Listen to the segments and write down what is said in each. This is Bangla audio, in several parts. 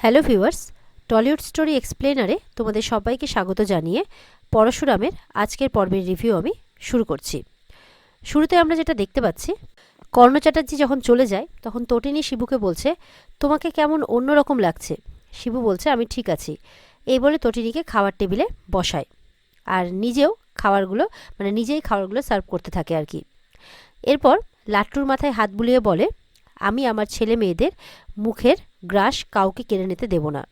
হ্যালো ভিউয়ার্স, টলিউড স্টোরি এক্সপ্লেনারে তোমাদের সবাইকে স্বাগত জানিয়ে পরশুরামের আজকের পর্বের রিভিউ আমি শুরু করছি। শুরুতে আমরা যেটা দেখতে পাচ্ছি, কর্ণ চ্যাটার্জি যখন চলে যায় তখন তটিনী শিবুকে বলছে, তোমাকে কেমন অন্যরকম লাগছে। শিবু বলছে, আমি ঠিক আছি। এই বলে তটিনীকে খাওয়ার টেবিলে বসায় আর নিজেই খাবারগুলো সার্ভ করতে থাকে আর কি। এরপর লাট্টুর মাথায় হাত বুলিয়ে বলে, আমি আমার ছেলে মেয়েদের মুখের গ্রাস কাউকে কেড়ে নিতে দেব না।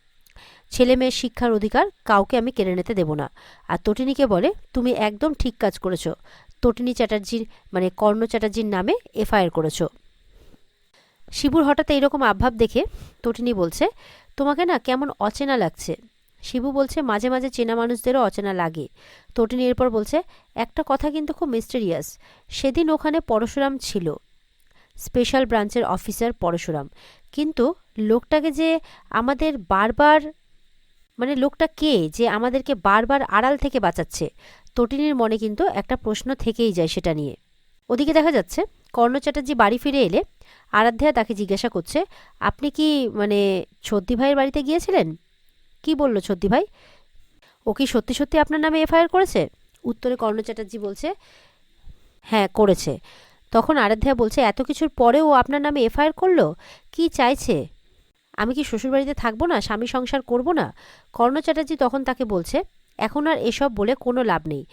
ছেলে মেয়ের শিক্ষার অধিকার কাউকে আমি কেড়ে নিতে দেব না। আর তটিনীকে বলে, তুমি একদম ঠিক কাজ করেছো। তটিনী চ্যাটার্জির কর্ণ চ্যাটার্জির নামে এফআইআর করেছো। শিবুর হঠাৎ এইরকম আভাব দেখে তটিনী বলছে, তোমাকে না কেমন অচেনা লাগছে। শিবু বলছে, মাঝে মাঝে চেনা মানুষদেরও অচেনা লাগে। তটিনী এরপর বলছে, একটা কথা কিন্তু খুব মিস্টেরিয়াস। সেদিন ওখানে পরশুরাম ছিল, স্পেশাল ব্রাঞ্চের অফিসার পরশুরাম, কিন্তু লোকটাকে যে আমাদের বারবার লোকটা কে যে আমাদেরকে বারবার আড়াল থেকে বাঁচাচ্ছে। তটিনীর মনে কিন্তু একটা প্রশ্ন থেকেই যায় সেটা নিয়ে। ওদিকে দেখা যাচ্ছে কর্ণ চ্যাটার্জি বাড়ি ফিরে এলে আরাধ্যা তাকে জিজ্ঞাসা করছে, আপনি কি ছদ্দি ভাইয়ের বাড়িতে গিয়েছিলেন? কি বলল ছদ্দি ভাই? ও কি সত্যি সত্যি আপনার নামে এফআইআর করেছে? উত্তরে কর্ণ চ্যাটার্জি বলছে, হ্যাঁ করেছে। তখন আরাধ্যা বলছে, এত কিছুর পরেও আপনার নামে এফআইআর করলো? কি চাইছে? আমি কি শ্বশুরবাড়িতে থাকবো না, স্বামী সংসার করব না? কর্ণ চ্যাটার্জি তখন তাকে বলছে, এখন আর এসব বলে কোনো লাভ নেই।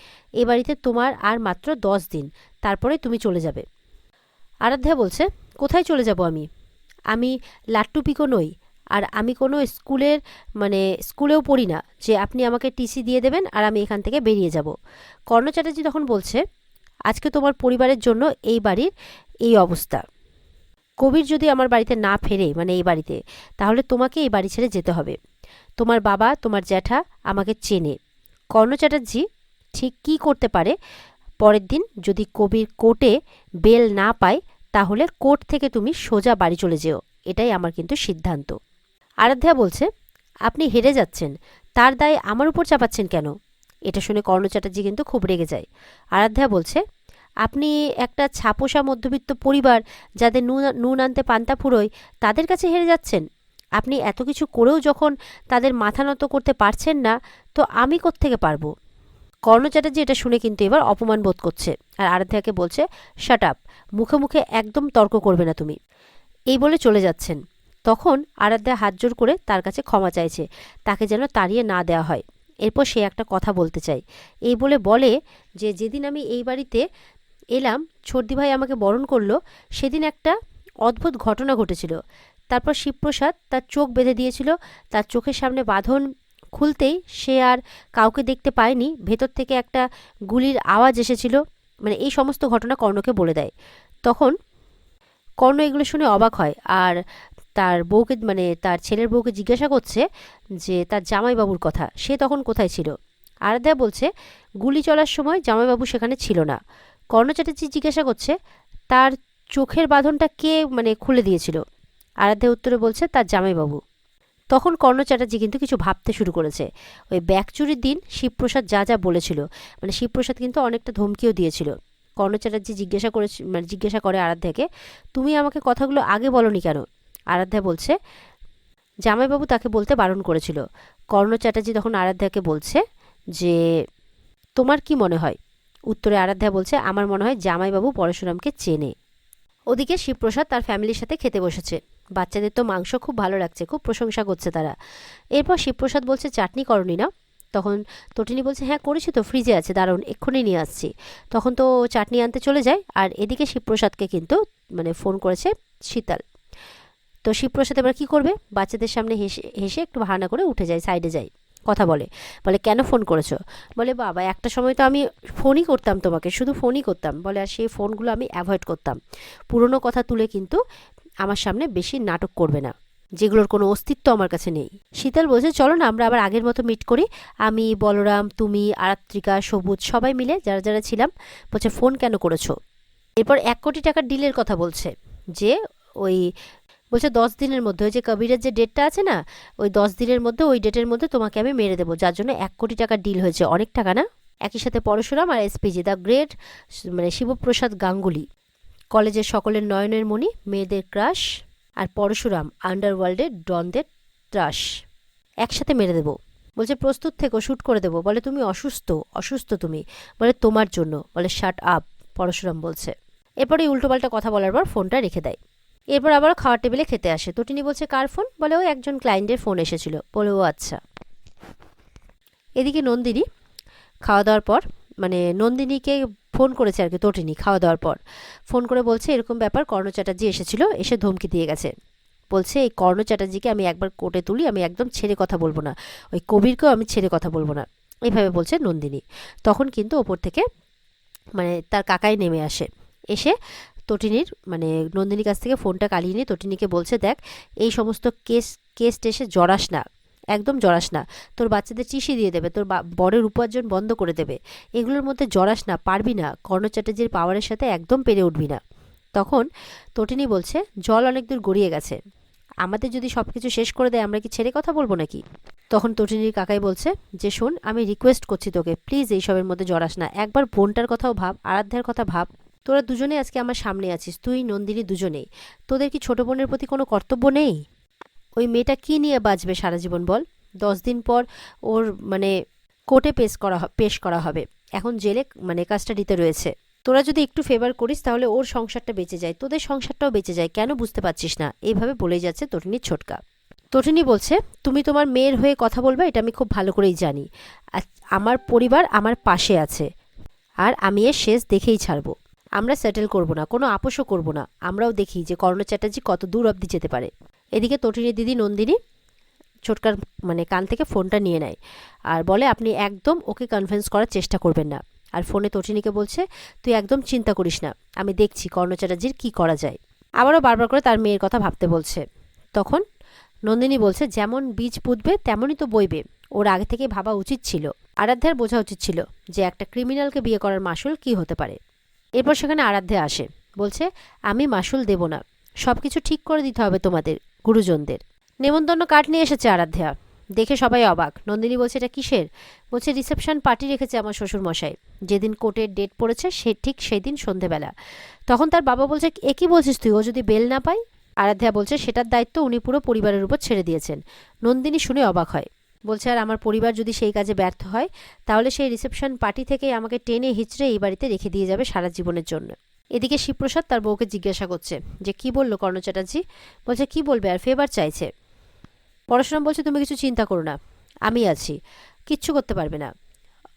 এ বাড়িতে তোমার আর মাত্র 10 দিন, তারপরে তুমি চলে যাবে। আরাধ্যা বলছে, কোথায় চলে যাব আমি? আমি লাট্টু পিকো নই, আর আমি কোনো স্কুলেও পড়ি না যে আপনি আমাকে টিসি দিয়ে দেবেন আর আমি এখান থেকে বেরিয়ে যাব। কর্ণ চ্যাটার্জি তখন বলছে, আজকে তোমার পরিবারের জন্য এই বাড়ির এই অবস্থা। কবির যদি আমার বাড়িতে না ফেরে এই বাড়িতে, তাহলে তোমাকে এই বাড়ি ছেড়ে যেতে হবে। তোমার বাবা, তোমার জ্যাঠা আমাকে চেনে। কর্ণ চ্যাটার্জি ঠিক কী করতে পারে, পরের দিন যদি কবির কোর্টে বেল না পায়, তাহলে কোর্ট থেকে তুমি সোজা বাড়ি চলে যেও, এটাই আমার কিন্তু সিদ্ধান্ত। আরাধ্যা বলছে, আপনি হেরে যাচ্ছেন, তার দায় আমার উপর চাপাচ্ছেন কেন? এটা শুনে কর্ণ চ্যাটার্জি কিন্তু খুব রেগে যায়। আরাধ্যা বলছে, আপনি একটা ছাপোষা মধ্যবিত্ত পরিবার, যাদের নুন আনতে পান্তা ফুরোয়, তাদের কাছে হেরে যাচ্ছেন? আপনি এত কিছু করেও যখন তাদের মাথা নত করতে পারছেন না, তো আমি কোত্থেকে পারবো? কর্ণ চ্যাটার্জি এটা শুনে কিন্তু এবার অপমান বোধ করছে আর আরাধ্যাকে বলছে, শাট আপ, মুখে মুখে একদম তর্ক করবে না তুমি। এই বলে চলে যাচ্ছেন। তখন আরাধ্যা হাত জোর করে তার কাছে ক্ষমা চাইছে, তাকে যেন তাড়িয়ে না দেওয়া হয়। এরপর সে একটা কথা বলতে চায়। এই বলে যে, যেদিন আমি এই বাড়িতে এলাম, ছর্দি ভাই আমাকে বরণ করলো, সেদিন একটা অদ্ভুত ঘটনা ঘটেছিল। তারপর শিবপ্রসাদ তার চোখ বেঁধে দিয়েছিল। তার চোখের সামনে বাঁধন খুলতেই সে আর কাউকে দেখতে পায়নি। ভেতর থেকে একটা গুলির আওয়াজ এসেছিল। এই সমস্ত ঘটনা কর্ণকে বলে দেয়। তখন কর্ণ এগুলো শুনে অবাক হয় আর তার বউকে তার ছেলের বউকে জিজ্ঞাসা করছে যে তার জামাইবাবুর কথা, সে তখন কোথায় ছিল। আরাধ্যা বলছে, গুলি চলার সময় জামাইবাবু সেখানে ছিল না। কর্ণ চ্যাটার্জি জিজ্ঞাসা করছে, তার চোখের বাঁধনটা কে খুলে দিয়েছিল? আরাধ্যা উত্তরে বলছে, তার জামাইবাবু। তখন কর্ণ চ্যাটার্জি কিন্তু কিছু ভাবতে শুরু করেছে। ওই ব্যাগ চুরির দিন শিবপ্রসাদ যা যা বলেছিল, শিবপ্রসাদ কিন্তু অনেকটা ধমকিও দিয়েছিল। কর্ণ চ্যাটার্জি জিজ্ঞাসা করে আরাধ্যাকে, তুমি আমাকে কথাগুলো আগে বলনি কেন? আরাধ্যা বলছে, জামাইবাবু তাকে বলতে বারণ করেছিল। কর্ণ চ্যাটার্জি তখন আরাধ্যাকে বলছে যে, তোমার কি মনে হয়? উত্তরে আরাধ্যা বলছে, আমার মনে হয় জামাইবাবু পরশুরামকে চেনে। ওদিকে শিবপ্রসাদ তার ফ্যামিলির সাথে খেতে বসেছে। বাচ্চাদের তো মাংস খুব ভালো লাগছে, খুব প্রশংসা করছে তারা। এরপর শিবপ্রসাদ বলছে, চাটনি করনি না? তখন তটিনী বলছে, হ্যাঁ করেছি তো, ফ্রিজে আছে, দারুণ, এক্ষুনি নিয়ে আসছি। তখন তো চাটনি আনতে চলে যায়। আর এদিকে শিবপ্রসাদকে কিন্তু ফোন করেছে শীতল। তো শিবপ্রসাদ এবার কী করবে? বাচ্চাদের সামনে হেসে হেসে একটু বাহানা করে উঠে যায়, সাইডে যায়, কথা বলে। বলে, কেন ফোন করেছো? বলে, বাবা একটা সময় তো আমি ফোনই করতাম তোমাকে, শুধু ফোনই করতাম। বলে, আর সেই ফোনগুলো আমি অ্যাভয়েড করতাম। পুরনো কথা তুলে কিন্তু আমার সামনে বেশি নাটক করবে না, যেগুলোর কোনো অস্তিত্ব আমার কাছে নেই। শীতল বলছে, চলো না আমরা আবার আগের মতো মিট করি, আমি, বলরাম, তুমি, আরাত্রিকা, সবুজ, সবাই মিলে যারা যারা ছিলাম। বলছে, ফোন কেন করেছো? এরপর 1 কোটি টাকার ডিলের কথা বলছে, যে ওই বলছে 10 দিনের মধ্যে, ওই যে কবিরের যে ডেটটা আছে না, ওই 10 দিনের মধ্যে, ওই ডেটের মধ্যে তোমাকে আমি মেরে দেবো, যার জন্য 1 কোটি টাকার ডিল হয়েছে। অনেক টাকা না? একই সাথে পরশুরাম আর SPG the great Shibprasad Ganguly, কলেজের সকলের নয়নের মণি, মেয়েদের ক্রাশ, আর পরশুরাম আন্ডারওয়ার্ল্ডের ডনদের ত্রাস, একসাথে মেরে দেবো। বলছে প্রস্তুত থেকো, শ্যুট করে দেবো। বলে তুমি অসুস্থ, অসুস্থ তুমি। বলে তোমার জন্য। বলে শাট আপ, পরশুরাম বলছে। এরপরে উল্টোপাল্টা কথা বলার পর ফোনটা রেখে দেয়। এরপর আবার খাওয়ার টেবিলে খেতে আসে। তটিনী বলছে কার ফোন? বলে ও একজন ক্লায়েন্টের ফোন এসেছিল। বলে ও আচ্ছা। এদিকে নন্দিনী খাওয়া দাওয়ার পর, মানে নন্দিনীকে ফোন করেছে আর কি তটিনী খাওয়া দাওয়ার পর। ফোন করে বলছে এরকম ব্যাপার, কর্ণ চ্যাটার্জি এসেছিল, এসে ধমকি দিয়ে গেছে। বলছে এই কর্ণ চ্যাটার্জিকে আমি একবার কোর্টে তুলি, আমি একদম ছেড়ে কথা বলবো না, ওই কবিরকেও আমি ছেড়ে কথা বলবো না, এইভাবে বলছে নন্দিনী। তখন কিন্তু ওপর থেকে মানে তার কাকাই নেমে আসে। এসে তটিনীর মানে নন্দিনীর কাছ থেকে ফোনটা কালিয়ে নিয়ে তটিনীকে বলছে দেখ, এই সমস্ত কেস টেসে জড়াস না, একদম জড়াস না, তোর বাচ্চাদের চিঠি দিয়ে দেবে, তোর বরের উপার্জন বন্ধ করে দেবে, এগুলোর মধ্যে জড়াস না, পারবি না, কর্ণ চ্যাটার্জির পাওয়ারের সাথে একদম পেরে উঠবি না। তখন তটিনী বলছে জল অনেক দূর গড়িয়ে গেছে, আমাদের যদি সব কিছু শেষ করে দেয় আমরা কি ছেড়ে কথা বলবো নাকি? তখন তটিনীর কাকাই বলছে যে শোন, আমি রিকোয়েস্ট করছি তোকে, প্লিজ এইসবের মধ্যে জড়াস না, একবার বোনটার কথাও ভাব, আরাধ্যার কথা ভাব। তোরা দুজনে আজকে আমার সামনে আছিস, তুই নন্দিনী দুজনেই, তোদের কি ছোট বোনের প্রতি কোনো কর্তব্য নেই? ওই মেয়েটা কি নিয়ে বাঁচবে সারা জীবন বল? 10 দিন পর ওর মানে কোর্টে পেশ করা হবে, এখন জেলে মানে কাস্টাডিতে রয়েছে। তোরা যদি একটু ফেভার করিস তাহলে ওর সংসারটা বেঁচে যায়, তোদের সংসারটাও বেঁচে যায়, কেন বুঝতে পারছিস না? এইভাবে বলেই যাচ্ছে তটিনীর ছোটকা। তটিনী বলছে তুমি তোমার মেয়ের হয়ে কথা বলবে, এটা আমি খুব ভালো করেই জানি, আমার পরিবার আমার পাশে আছে, আর আমি এর শেষ দেখেই ছাড়বো। আমরা সেটেল করব না, কোনো আপোষও করব না, আমরাও দেখি যে কর্ণ চ্যাটার্জি কত দূর অবধি যেতে পারে। এদিকে তটিনীর দিদি নন্দিনী ছোটকার মানে কান থেকে ফোনটা নিয়ে নেয় আর বলে আপনি একদম ওকে কনভিন্স করার চেষ্টা করবেন না। আর ফোনে তটিনীকে বলছে তুই একদম চিন্তা করিস না, আমি দেখছি কর্ণ চ্যাটার্জির কী করা যায়। আবারও বারবার করে তার মেয়ের কথা ভাবতে বলছে। তখন নন্দিনী বলছে যেমন বীজ পুঁতবে তেমনই তো বইবে, ওর আগে থেকে ভাবা উচিত ছিল, আরাধ্যার বোঝা উচিত ছিল যে একটা ক্রিমিনালকে বিয়ে করার মাসুল কি হতে পারে। এরপর সেখানে আরাধ্যা আসে, বলছে আমি মাসুল দেব না, সব কিছু ঠিক করে দিতে হবে তোমাদের গুরুজনদের। নেমন্তন্ন কার্ড নিয়ে এসেছে আরাধ্যা, দেখে সবাই অবাক। নন্দিনী বলছে এটা কিসের? বলছে রিসেপশন পার্টি রেখেছে আমার শ্বশুর মশাই, যেদিন কোর্টের ডেট পড়েছে সে ঠিক সেই দিন সন্ধেবেলা। তখন তার বাবা বলছে এ কি বলছিস তুই, ও যদি বেল না পায়? আরাধ্যা বলছে সেটার দায়িত্ব উনি পুরো পরিবারের উপর ছেড়ে দিয়েছেন। নন্দিনী শুনে অবাক হয়, বলছে আর আমার পরিবার যদি সেই কাজে ব্যর্থ হয় তাহলে সেই রিসেপশন পার্টি থেকেই আমাকে টেনে হিচড়ে এই বাড়িতে রেখে দিয়ে যাবে সারা জীবনের জন্য। এদিকে শিবপ্রসাদ তার বউকে জিজ্ঞাসা করছে যে কি বললো কর্ণ চ্যাটার্জি? বলছে কি বলবে আর, ফেভার চাইছে। পরশুরাম বলছে তুমি কিছু চিন্তা করো না, আমি আছি, কিচ্ছু করতে পারবে না,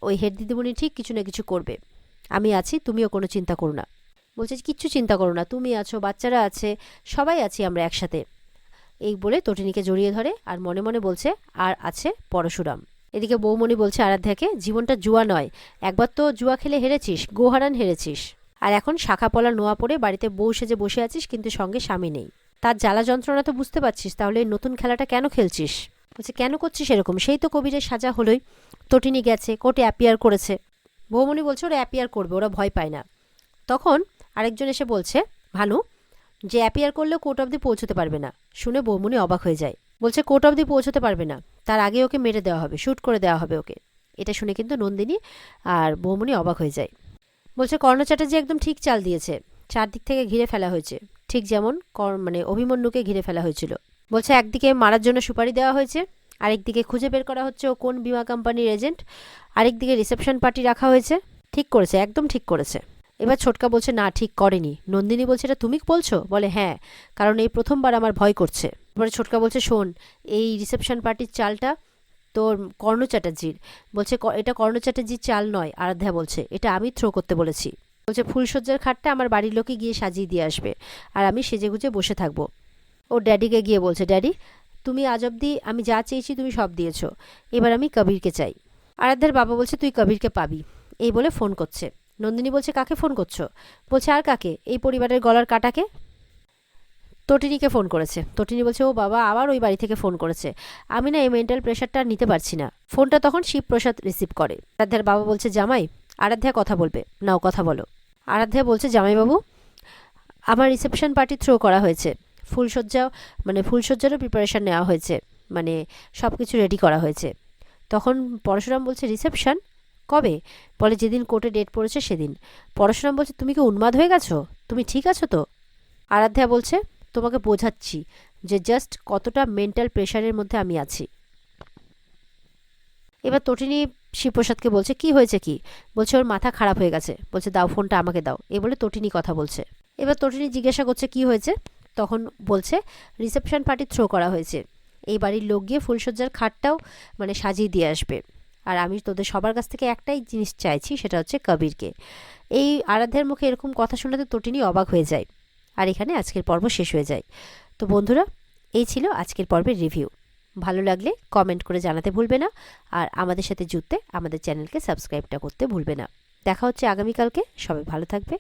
ওই হেড দিদিমণি ঠিক কিছু না কিছু করবে, আমি আছি, তুমিও কোনো চিন্তা করো না। বলছে কিচ্ছু চিন্তা করো না, তুমি আছো, বাচ্চারা আছে, সবাই আছি আমরা একসাথে। এই বলে তটিনীকে জড়িয়ে ধরে আর মনে মনে বলছে আর আছে পরশুরাম। এদিকে বৌমণি বলছে আরাধ্যাকে জীবনটা জুয়া নয়, একবার তো জুয়া খেলে হেরেছিস, গোহারান হেরেছিস, আর এখন শাখা পলা নোয়া পড়ে বাড়িতে বউ সেজে বসে আছিস কিন্তু সঙ্গে স্বামী নেই, তার জ্বালা যন্ত্রণা তো বুঝতে পারছিস, তাহলে এই নতুন খেলাটা কেন খেলছিস? বলছে কেন করছিস এরকম? সেই তো কবিরের সাজা হলোই, তটিনী গেছে কোর্টে অ্যাপিয়ার করেছে। বৌমণি বলছে ওরা অ্যাপিয়ার করবে, ওরা ভয় পায় না। তখন আরেকজন এসে বলছে ভানু যে অ্যাপিয়ার করলেও কোর্ট অবধি পৌঁছতে পারবে না। শুনে বৌমণি অবাক হয়ে যায়, বলছে কোর্ট অবধি পৌঁছতে পারবে না, তার আগে ওকে মেরে দেওয়া হবে, শ্যুট করে দেওয়া হবে ওকে। এটা শুনে কিন্তু নন্দিনী আর বৌমণি অবাক হয়ে যায়। বলছে কর্ণ চ্যাটার্জি একদম ঠিক চাল দিয়েছে, চারদিক থেকে ঘিরে ফেলা হয়েছে, ঠিক যেমন মানে অভিমন্যুকে ঘিরে ফেলা হয়েছিল। বলছে একদিকে মারার জন্য সুপারি দেওয়া হয়েছে, আরেকদিকে খুঁজে বের করা হচ্ছে ও কোন বিমা কোম্পানির এজেন্ট, আরেকদিকে রিসেপশন পার্টি রাখা হয়েছে। ঠিক করেছে, একদম ঠিক করেছে। এবার ছোটকা বলছে না ঠিক করেনি। নন্দিনী বলছে এটা তুমি বলছো? বলে হ্যাঁ, কারণ এই প্রথমবার আমার ভয় করছে। এবারে ছোটকা বলছে শোন, এই রিসেপশন পার্টির চালটা তোর কর্ণ চ্যাটার্জির। বলছে এটা কর্ণ চ্যাটার্জির চাল নয়, আরাধ্যা বলছে এটা আমি থ্রো করতে বলেছি। বলছে ফুলসজ্জার খাটটা আমার বাড়ির লোকে গিয়ে সাজিয়ে দিয়ে আসবে, আর আমি সেজেগুজে বসে থাকবো। ওর ড্যাডিকে গিয়ে বলছে ড্যাডি তুমি আজ অব্দি আমি যা চেয়েছি তুমি সব দিয়েছো, এবার আমি কবিরকে চাই। আরাধ্যার বাবা বলছে তুই কবিরকে পাবি। এই বলে ফোন করছে। নন্দিনী বলছে কাকে ফোন করছো? বলছে আর কাকে, এই পরিবারের গলার কাটাকে। তটিনীকে ফোন করেছে। তটিনী বলছে ও বাবা আবার ওই বাড়ি থেকে ফোন করেছে, আমি না এই মেন্টাল প্রেশারটা নিতে পারছি না। ফোনটা তখন শিবপ্রসাদ রিসিভ করে। আরাধ্যার বাবা বলছে জামাই, আরাধ্যা কথা বলবে, নাও কথা বলো। আরাধ্যা বলছে জামাইবাবু আমার রিসেপশন পার্টি থ্রো করা হয়েছে, ফুলসজ্জারও প্রিপারেশন নেওয়া হয়েছে, মানে সব কিছু রেডি করা হয়েছে। তখন পরশুরাম বলছে রিসেপশন কবে? বলে যেদিন কোর্টে ডেট পড়েছে সেদিন। পরশুরাম বলছে তুমি কি উন্মাদ হয়ে গেছো, তুমি ঠিক আছো তো? আরাধ্যা বলছে তোমাকে বোঝাচ্ছি যে জাস্ট কতটা মেন্টাল প্রেশারের মধ্যে আমি আছি। এবার তটিনী শিবপ্রসাদকে বলছে কি হয়েছে কি, বলছে ওর মাথা খারাপ হয়ে গেছে, বলছে দাও ফোনটা আমাকে দাও, এই বলে তটিনী কথা বলছে। এবার তটিনী জিজ্ঞাসা করছে কি হয়েছে, তখন বলছে রিসেপশন পার্টি থ্রো করা হয়েছে, এই বাড়ির লোক গিয়ে ফুলসজ্জার খাটটাও মানে সাজিয়ে দিয়ে আসবে, আর আমি তোদের সবার কাছ থেকে একটাই জিনিস চাইছি, সেটা হচ্ছে কবিরকে। এই আরাধ্যের মুখে এরকম কথা শোনাতে তটিনী অবাক হয়ে যায়, আর এখানে আজকের পর্ব শেষ হয়ে যায়। তো বন্ধুরা, এই ছিল আজকের পর্বের রিভিউ। ভালো লাগলে কমেন্ট করে জানাতে ভুলবে না, আর আমাদের সাথে জুড়তে আমাদের চ্যানেলকে সাবস্ক্রাইবটা করতে ভুলবে না। দেখা হচ্ছে আগামীকালকে। সবাই ভালো থাকবে।